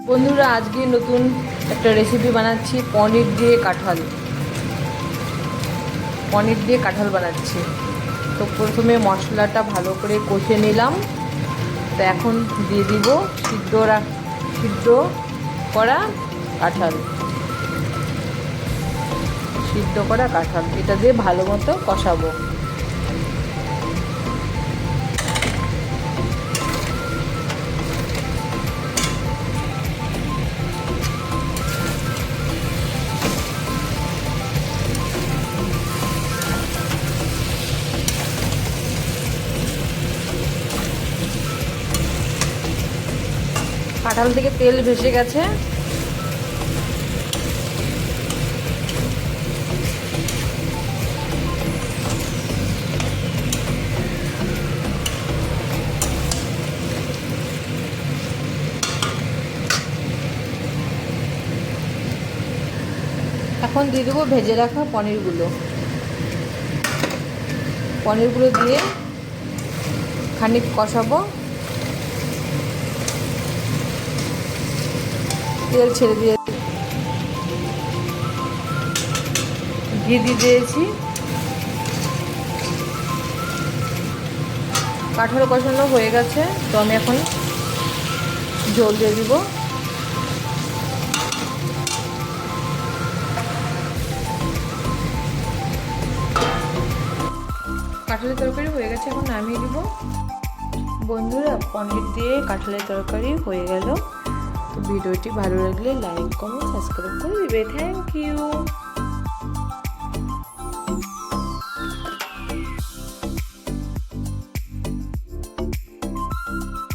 বন্ধুরা, আজকে নতুন একটা রেসিপি বানাচ্ছি। পনির দিয়ে কাঁঠাল বানাচ্ছি। তো প্রথমে মশলাটা ভালো করে কষে নিলাম। তো এখন দিয়ে দিব সিদ্ধ করা কাঁঠাল। এটা দিয়ে ভালো মতো কষাবো। কাঁঠাল থেকে তেল ভেসে গেছে। এখন দিয়ে দেবো ভেজে রাখা পনিরগুলো দিয়ে খানিক কষাবো। তেল ছেড়ে দিয়ে ঘি দিয়ে দিয়েছি। কাঁঠাল কষানো হয়ে গেছে। তো আমি এখন জল দিয়ে দিব। কাঁঠালের তরকারি হয়ে গেছে, এখন নামিয়ে দিব। বন্ধুরা, পনির দিয়ে কাঁঠালের তরকারি হয়ে গেল। তো ভিডিওটি ভালো লাগলে লাইক, কমেন্ট, সাবস্ক্রাইব করে দিবে। Thank you.